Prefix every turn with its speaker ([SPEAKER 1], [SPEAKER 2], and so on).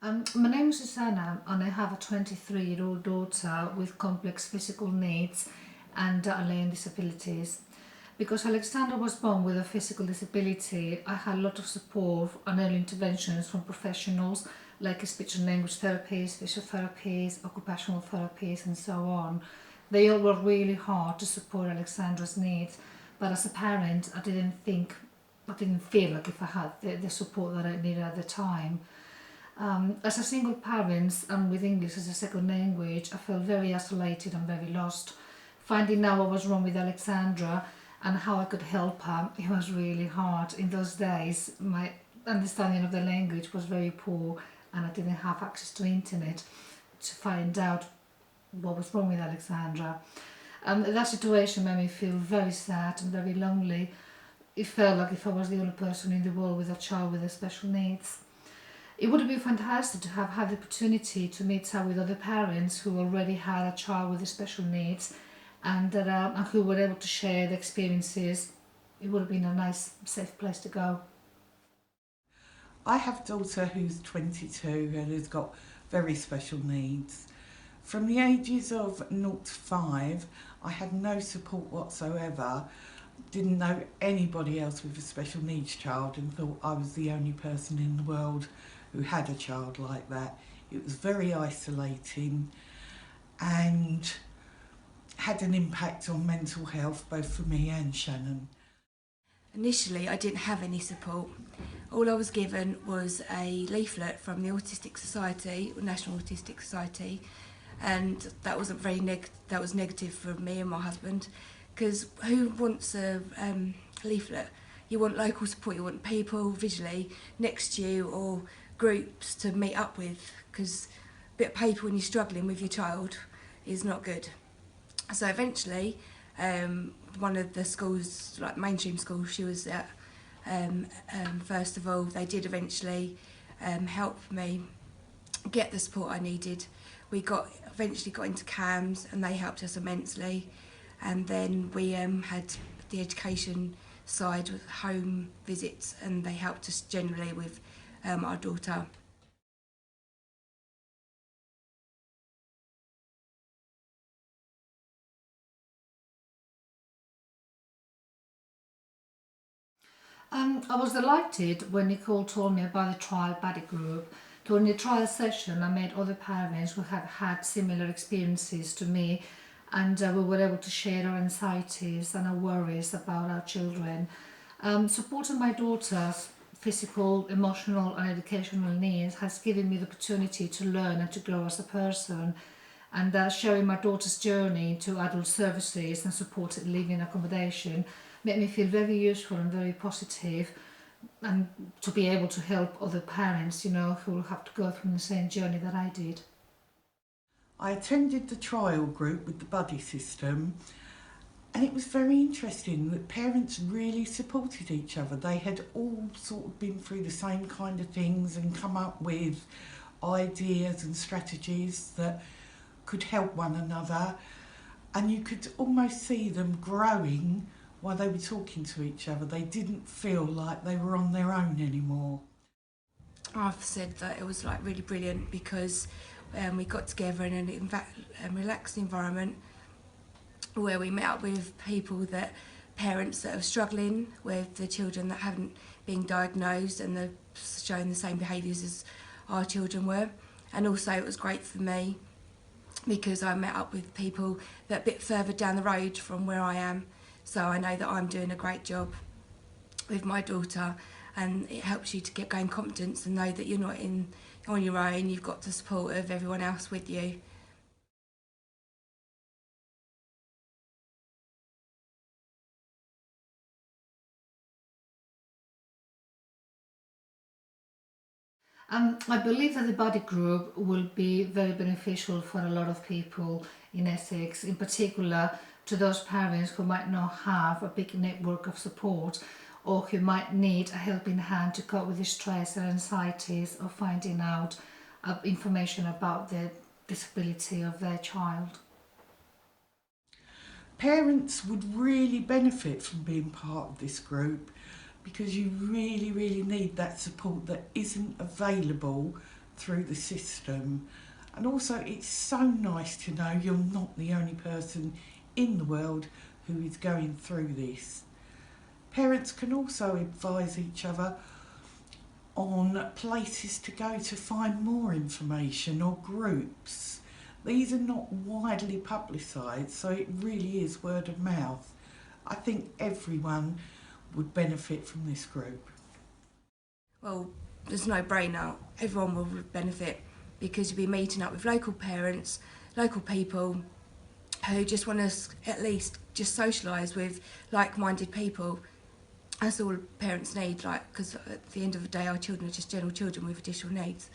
[SPEAKER 1] My name is Susanna and I have a 23-year-old daughter with complex physical needs and learning disabilities. Because Alexandra was born with a physical disability, I had a lot of support and early interventions from professionals like speech and language therapists, physiotherapists, occupational therapists, and so on. They all worked really hard to support Alexandra's needs, but as a parent, I didn't feel like if I had the support that I needed at the time. As a single parent and with English as a second language, I felt very isolated and very lost. Finding out what was wrong with Alexandra and how I could help her, it was really hard. In those days, my understanding of the language was very poor and I didn't have access to internet to find out what was wrong with Alexandra. That situation made me feel very sad and very lonely. It felt like if I was the only person in the world with a child with special needs. It would have been fantastic to have had the opportunity to meet up with other parents who already had a child with special needs and who were able to share the experiences. It would have been a nice, safe place to go.
[SPEAKER 2] I have a daughter who's 22 and has got very special needs. From the ages of 0 to 5, I had no support whatsoever, didn't know anybody else with a special needs child and thought I was the only person in the world who had a child like that. It was very isolating and had an impact on mental health both for me and Shannon.
[SPEAKER 3] Initially, I didn't have any support. All I was given was a leaflet from the Autistic Society, National Autistic Society, and that wasn't that was negative for me and my husband, because who wants a leaflet? You want local support, you want people visually next to you or groups to meet up with, because a bit of paper when you're struggling with your child is not good. So eventually, one of the schools, like mainstream schools she was at, first of all, they did eventually help me get the support I needed. We eventually got into CAMS and they helped us immensely. And then we had the education side with home visits and they helped us generally with our daughter.
[SPEAKER 1] I was delighted when Nicole told me about the trial buddy group. During the trial session, I met other parents who had had similar experiences to me, and we were able to share our anxieties and our worries about our children. Supporting my daughter's physical, emotional, and educational needs has given me the opportunity to learn and to grow as a person. And sharing my daughter's journey to adult services and supported living accommodation made me feel very useful and very positive, and to be able to help other parents, who have to go through the same journey that I did.
[SPEAKER 2] I attended the trial group with the buddy system and it was very interesting that parents really supported each other. They had all sort of been through the same kind of things and come up with ideas and strategies that could help one another, and you could almost see them growing while they were talking to each other. They didn't feel like they were on their own anymore.
[SPEAKER 3] I've said that it was like really brilliant because we got together in a relaxed environment where we met up with parents that are struggling with the children that haven't been diagnosed and they're showing the same behaviours as our children were. And also it was great for me because I met up with people that are a bit further down the road from where I am, so I know that I'm doing a great job with my daughter, and it helps you to gain confidence and know that you're not on your own. You've got the support of everyone else with you.
[SPEAKER 1] I believe that the buddy group will be very beneficial for a lot of people in Essex, in particular to those parents who might not have a big network of support or who might need a helping hand to cope with the stress and anxieties of finding out information about the disability of their child.
[SPEAKER 2] Parents would really benefit from being part of this group because you really need that support that isn't available through the system. And also it's so nice to know you're not the only person in the world who is going through this. Parents can also advise each other on places to go to find more information or groups. These are not widely publicised, so it really is word of mouth. I think everyone would benefit from this group.
[SPEAKER 3] Well, there's no brainer. Everyone will benefit because you'll be meeting up with local parents, local people who just want to at least just socialise with like-minded people. That's all parents need, because at the end of the day our children are just general children with additional needs.